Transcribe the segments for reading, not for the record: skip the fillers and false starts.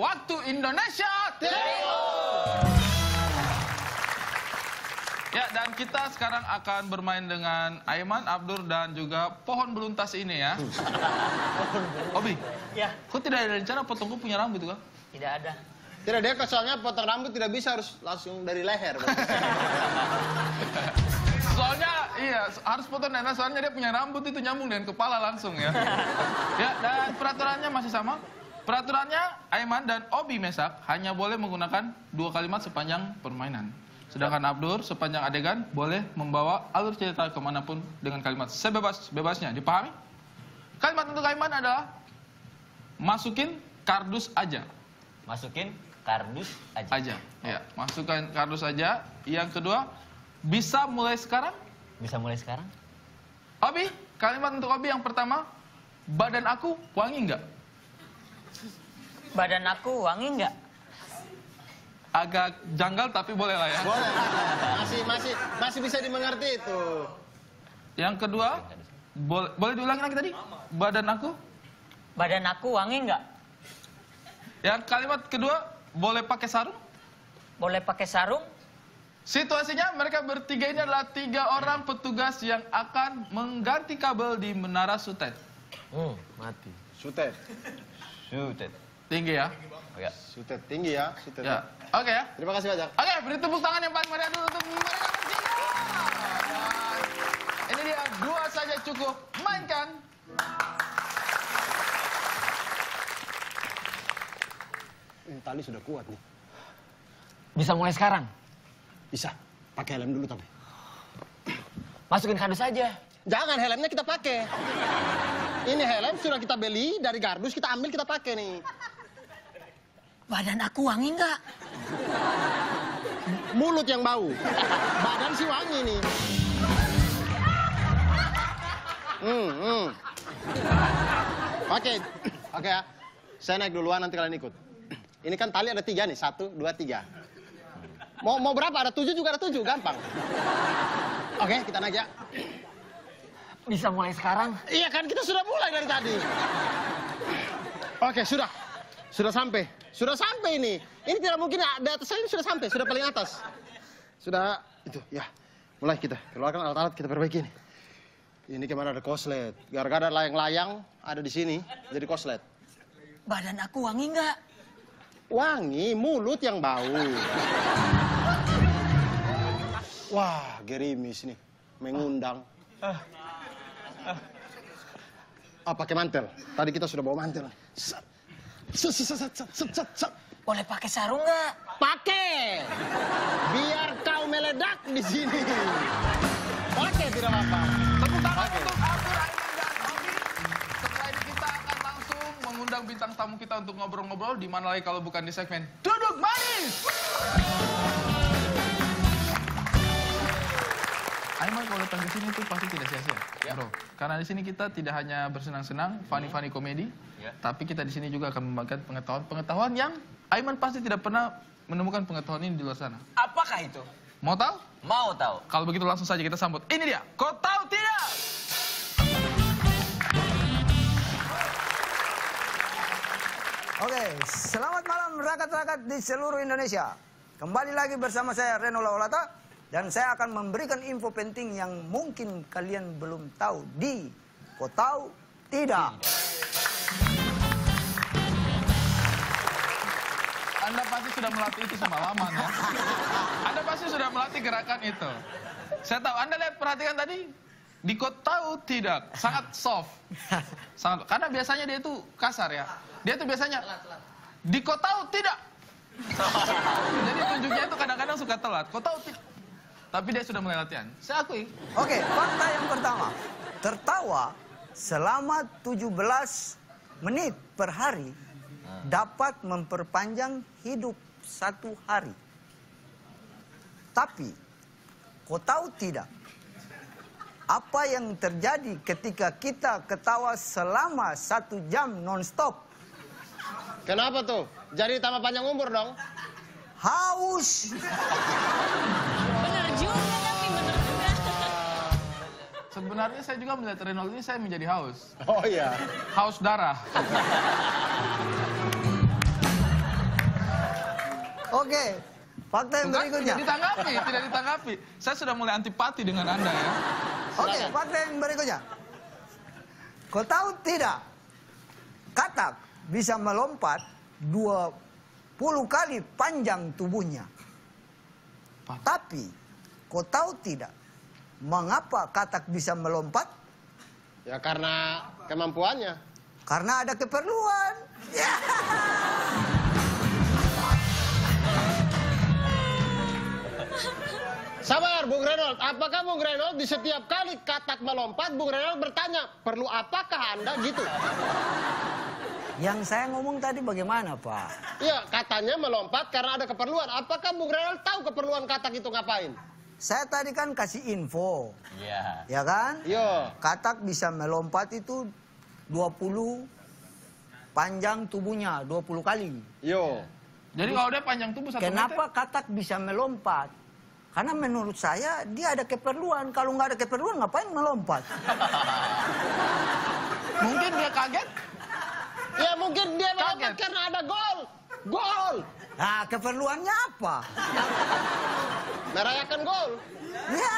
waktu Indonesia Timur. Ya, dan kita sekarang akan bermain dengan Aiman, Abdur, dan juga pohon beluntas ini ya. Obi, ya. Kok tidak ada rencana potongku punya rambut kan? Tidak ada. Tidak, dia soalnya potong rambut tidak bisa, harus langsung dari leher. Soalnya, iya, harus potong nenek, soalnya dia punya rambut itu nyambung dengan kepala langsung ya. Ya, dan peraturannya masih sama. Peraturannya, Aiman dan Obi Mesak hanya boleh menggunakan 2 kalimat sepanjang permainan. Sedangkan Abdur sepanjang adegan boleh membawa alur cerita kemanapun dengan kalimat sebebas-bebasnya. Dipahami? Kalimat untuk Aiman adalah masukin kardus aja. Masukin kardus aja. Ya, masukkan kardus aja. Yang kedua, bisa mulai sekarang? Bisa mulai sekarang? Obi, kalimat untuk Obi yang pertama, badan aku wangi nggak? Badan aku wangi nggak? Agak janggal tapi boleh lah ya. Boleh, masih bisa dimengerti itu. Yang kedua, boleh diulangi lagi tadi? Badan aku? Badan aku wangi nggak? Yang kalimat kedua, boleh pakai sarung? Boleh pakai sarung? Situasinya mereka bertiga ini adalah 3 orang petugas yang akan mengganti kabel di Menara Sutet. Mati. Sutet. Tinggi ya? Oh, ya. Sutet tinggi ya. Sutet. Ya. Oke ya. Terima kasih banyak. Oke, beri tepuk tangan yang paling meriah dulu untuk mereka bertiga. Ini dia, 2 saja cukup. Mainkan. Ini tali sudah kuat nih. Bisa mulai sekarang? Bisa. Pakai helm dulu tapi. Masukin kardus aja. Jangan, helmnya kita pakai. Ini helm sudah kita beli dari kardus, kita ambil, kita pakai nih. Badan aku wangi nggak? Mulut yang bau. Badan sih wangi nih. Oke ya. Saya naik duluan, nanti kalian ikut. Ini kan tali ada 3 nih, 1, 2, 3. Mau berapa? Ada 7 juga, ada 7, gampang. Oke, kita naik ya. Bisa mulai sekarang? Iya kan, kita sudah mulai dari tadi. Oke, sudah. Sudah sampai. Sudah sampai ini. Ini tidak mungkin, di atas saya ini sudah sampai, sudah paling atas. Sudah, itu, ya. Mulai kita, keluarkan alat-alat, kita perbaiki nih. Ini kemana ada koslet. Gara-gara ada layang-layang, ada di sini, jadi koslet. Badan aku wangi nggak? Wangi, mulut yang bau. Wah, gerimis nih, mengundang. Pakai mantel. Tadi kita sudah bawa mantel. Boleh pakai sarung nggak? Pakai. Biar kau meledak di sini. Pakai, tidak apa-apa. Tepuk tangan untuk Abdur, Aiman, dan Obi. Setelah ini kita akan langsung mengundang bintang tamu kita untuk ngobrol-ngobrol. Di mana lagi kalau bukan di segmen Duduk Manis. Aiman kalau datang ke sini itu pasti tidak sia-sia, ya, bro. Karena di sini kita tidak hanya bersenang-senang, funny komedi, ya, tapi kita di sini juga akan membagikan pengetahuan yang Aiman pasti tidak pernah menemukan pengetahuan ini di luar sana. Apakah itu? Mau tahu? Mau tahu. Kalau begitu langsung saja kita sambut. Ini dia. Kau tahu tidak? Oke, selamat malam rakyat-rakyat di seluruh Indonesia. Kembali lagi bersama saya Reno Laolata. Dan saya akan memberikan info penting yang mungkin kalian belum tahu di Kau Tahu Tidak. Anda pasti sudah melatih itu semalaman ya. Anda pasti sudah melatih gerakan itu. Saya tahu, Anda lihat, perhatikan tadi. Di Kau Tahu Tidak, sangat soft. Sangat, karena biasanya dia itu kasar ya. Dia itu biasanya, di Kau Tahu Tidak. Jadi tunjuknya itu kadang-kadang suka telat. Kau tahu tidak. Tapi dia sudah mulai latihan. Saya akui. Oke, fakta yang pertama. Tertawa selama 17 menit per hari dapat memperpanjang hidup 1 hari. Tapi, kau tahu tidak? Apa yang terjadi ketika kita ketawa selama 1 jam non-stop? Kenapa tuh? Jadi tambah panjang umur dong? Haus. Bener juga tapi bener juga. Sebenarnya saya juga melihat Reynold ini saya menjadi haus. Oh iya. Haus darah. Oke, fakta yang Enggak, berikutnya. tidak ditanggapi. Saya sudah mulai antipati dengan Anda ya. Oke, fakta yang berikutnya. Kau tahu tidak, katak bisa melompat 20 kali panjang tubuhnya. Tapi, kau tahu tidak, mengapa katak bisa melompat? Ya karena kemampuannya. Karena ada keperluan. Ya. Sabar, Bung Renold. Apakah Bung Renold di setiap kali katak melompat, Bung Renold bertanya, perlu apakah Anda gitu? Yang saya ngomong tadi bagaimana, Pak? Iya, katanya melompat karena ada keperluan. Apakah Bung Renold tahu keperluan katak itu ngapain? Saya tadi kan kasih info, Iya. ya kan? Yo, Katak bisa melompat itu 20 panjang tubuhnya, 20 kali. yo. Jadi kalau dia panjang tubuh 1 meter. Kenapa katak bisa melompat? Karena menurut saya dia ada keperluan. Kalau nggak ada keperluan ngapain melompat? Mungkin dia kaget. Ya mungkin dia melompat Kaget. karena ada gol. Gol. Nah, keperluannya apa? Merayakan gol. Ya.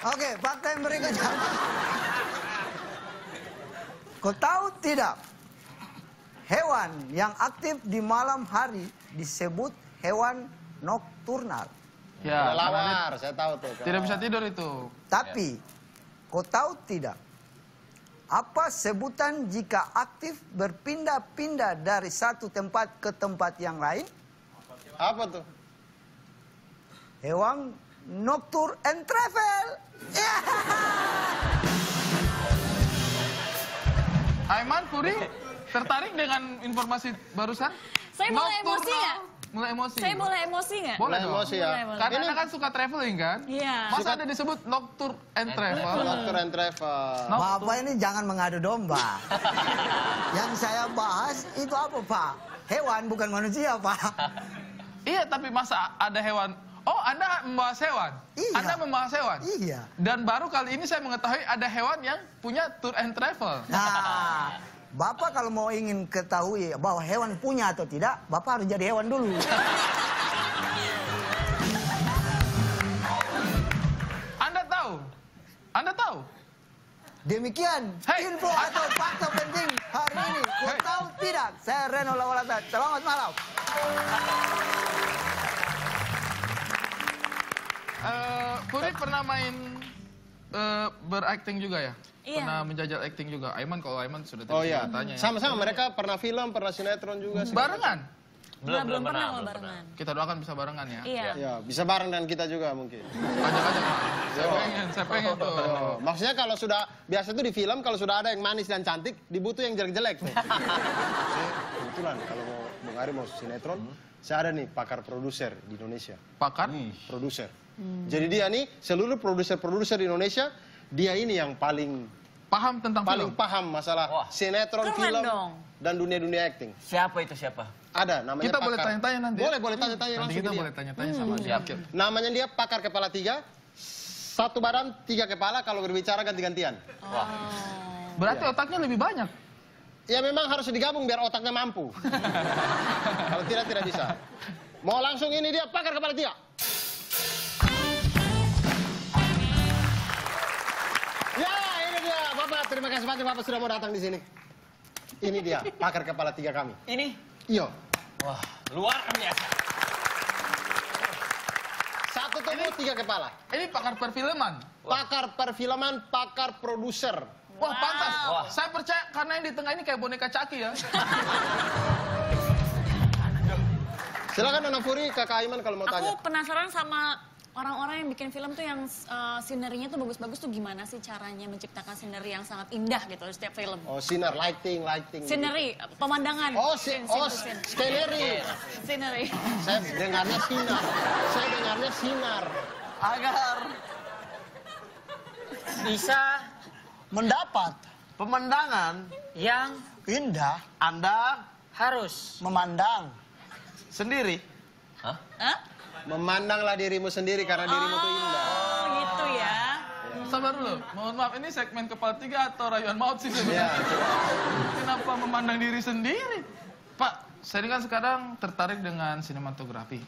Oke, fakta yang berikutnya. Kau tahu tidak? Hewan yang aktif di malam hari disebut hewan nokturnal. Ya, karena dia Kelawar, saya tahu tuh. tidak bisa tidur itu. Tapi, kau tahu tidak? Apa sebutan jika aktif berpindah-pindah dari satu tempat ke tempat yang lain? Apa tuh? Hewan nocturne and travel. Ya. Aiman, Puri, tertarik dengan informasi barusan? Saya boleh Nocturnal. emosi nggak? Mulai emosi. Saya boleh emosi nggak? Boleh Mulai dong. emosi ya. Boleh, boleh. Karena Anda kan suka traveling kan? Iya. Masa ada disebut nocturne and travel? Nocturne and travel. Bapak ini jangan mengadu domba. Yang saya bahas itu apa, Pak? Hewan bukan manusia, Pak. Iya, tapi masa ada hewan? Oh, Anda membahas hewan? Iya. Anda membahas hewan? Iya. Dan baru kali ini saya mengetahui ada hewan yang punya tour and travel. Nah, Bapak kalau mau ingin ketahui bahwa hewan punya atau tidak, Bapak harus jadi hewan dulu. Anda tahu? Anda tahu? Demikian Hey. info atau fakta penting hari ini. Kau tahu tidak? Saya Reno Lawalata. Selamat malam. Puri pernah main berakting juga ya? Iya. Pernah menjajal acting juga. Aiman, kalau Aiman sudah Oh tidak iya, tanya ya. sama-sama mereka pernah film, pernah sinetron juga sih. Barengan? Belum pernah kalau barengan. Kita doakan bisa barengan ya. Iya. Ya, bisa bareng dengan kita juga mungkin. Ajak-ajak Pak. Saya pengen tuh. Oh, maksudnya kalau sudah, biasa itu di film kalau sudah ada yang manis dan cantik, dibutuh yang jelek-jelek nih. Saya kebetulan kalau mau Bung Ari mau sinetron, saya ada nih pakar produser di Indonesia. Pakar? Produser. Jadi dia nih, seluruh produser-produser di Indonesia, dia ini yang paling Paham tentang film? paham masalah Wah. sinetron, Keren film, dong. dan dunia-dunia acting. Siapa itu siapa? Ada, namanya Kita pakar. boleh tanya-tanya nanti ya? Boleh tanya-tanya Nanti langsung kita ke dia. boleh tanya-tanya sama dia. Siap. Namanya dia pakar kepala 3, satu badan 3 kepala, kalau berbicara ganti-gantian. Wah. Berarti otaknya lebih banyak. Ya memang harus digabung biar otaknya mampu. Kalau tidak bisa. Mau langsung ini dia pakar kepala 3. Ya ini dia Bapak, terima kasih banyak Bapak sudah mau datang di sini. Ini dia pakar kepala 3 kami. Ini? Iya. Wah, luar biasa. Satu tubuh 3 kepala. Ini pakar perfilman. Pakar perfilman, pakar produser. Wah, pantas. Wah. Saya percaya karena yang di tengah ini kayak boneka Caki ya. Silakan Nona Furi, Kakak Aiman kalau mau tanya. Aku penasaran sama orang-orang yang bikin film tuh yang sinerinya tuh bagus-bagus tuh gimana sih caranya menciptakan sineri yang sangat indah gitu di setiap film. Oh, sinar, lighting. Sineri, pemandangan. Oh, Scene oh, to scene. skeleri. Sineri. Saya dengarnya sinar. Agar bisa mendapat pemandangan yang Indah Anda harus memandang. sendiri. Hah? Memandanglah dirimu sendiri karena dirimu itu indah. Oh gitu ya. sabar dulu. Mohon maaf, ini segmen kepala tiga atau rayuan maut sih Iya. sebenarnya? Kenapa memandang diri sendiri? Pak, saya kan sekarang tertarik dengan sinematografi.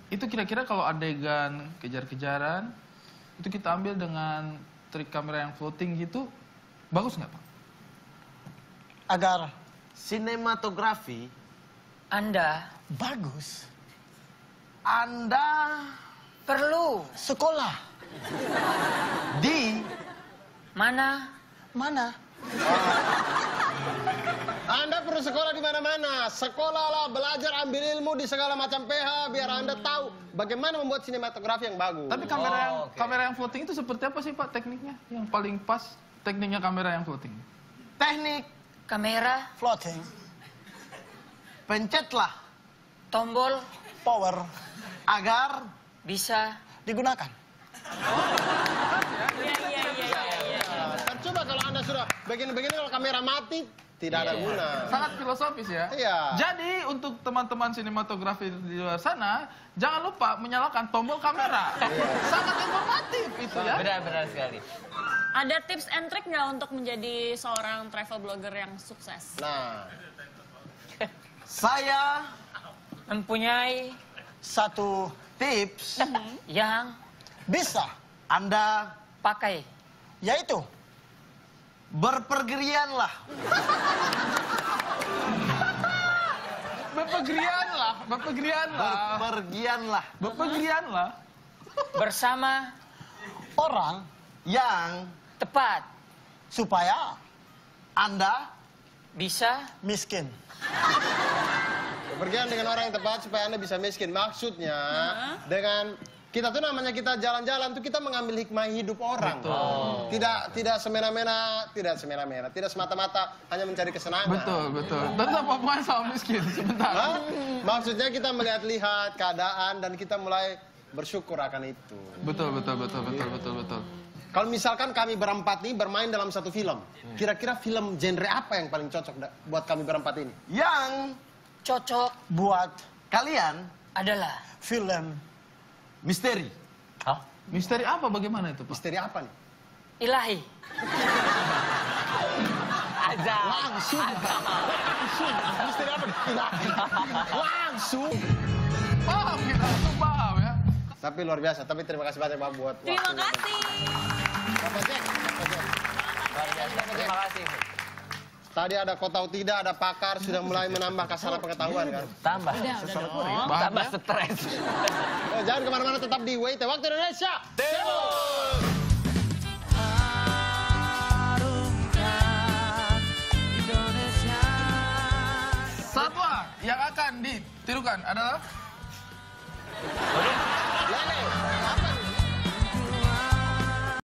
Itu kira-kira kalau adegan kejar-kejaran, itu kita ambil dengan trik kamera yang floating gitu, bagus nggak Pak? Agar sinematografi Anda bagus. Anda Perlu sekolah di mana? Anda perlu sekolah di mana-mana. Sekolahlah, belajar, ambil ilmu di segala macam PH biar Anda tahu bagaimana membuat sinematografi yang bagus. Tapi kamera yang floating itu seperti apa sih Pak tekniknya? Yang paling pas tekniknya kamera yang floating. teknik Kamera, floating. Pencetlah tombol power agar bisa digunakan. Kan coba kalau Anda sudah begini-begini kalau kamera mati tidak ada guna. Sangat filosofis ya. Iya. Jadi untuk teman-teman sinematografi di luar sana, jangan lupa menyalakan tombol kamera. Sangat informatif itu ya. Benar sekali. Ada tips and trick nggak untuk menjadi seorang travel blogger yang sukses? Nah, Saya mempunyai satu tips yang bisa Anda pakai. yaitu berpergianlah. Bepergianlah. Bersama Orang yang tepat supaya Anda bisa miskin. bepergian dengan orang yang tepat supaya Anda bisa miskin. Maksudnya dengan kita tuh namanya kita jalan-jalan tuh kita mengambil hikmah hidup orang. Tidak semena-mena, tidak semata-mata hanya mencari kesenangan. Betul. Dan apa hubungannya sama miskin? Sebentar. Hah? Maksudnya kita melihat-lihat keadaan dan kita mulai bersyukur akan itu. Betul. Kalau misalkan kami berempat nih bermain dalam satu film, kira-kira film genre apa yang paling cocok buat kami berempat ini? Yang cocok buat kalian adalah film misteri. Misteri apa? Bagaimana itu Pak? Misteri apa nih? ilahi. Langsung. Misteri apa nih? Langsung. Paham kita, langsung paham ya. Tapi luar biasa. Tapi terima kasih banyak Pak buat Terima waktunya. kasih. Bapak Jack. Terima kasih. Tadi ada kau tahu tidak, ada pakar sudah mulai menambah kasaran pengetahuan kan. Tambah. Tambah stres. Jangan kemana-mana, tetap di WIT Waktu Indonesia. Satwa yang akan ditirukan adalah Lele.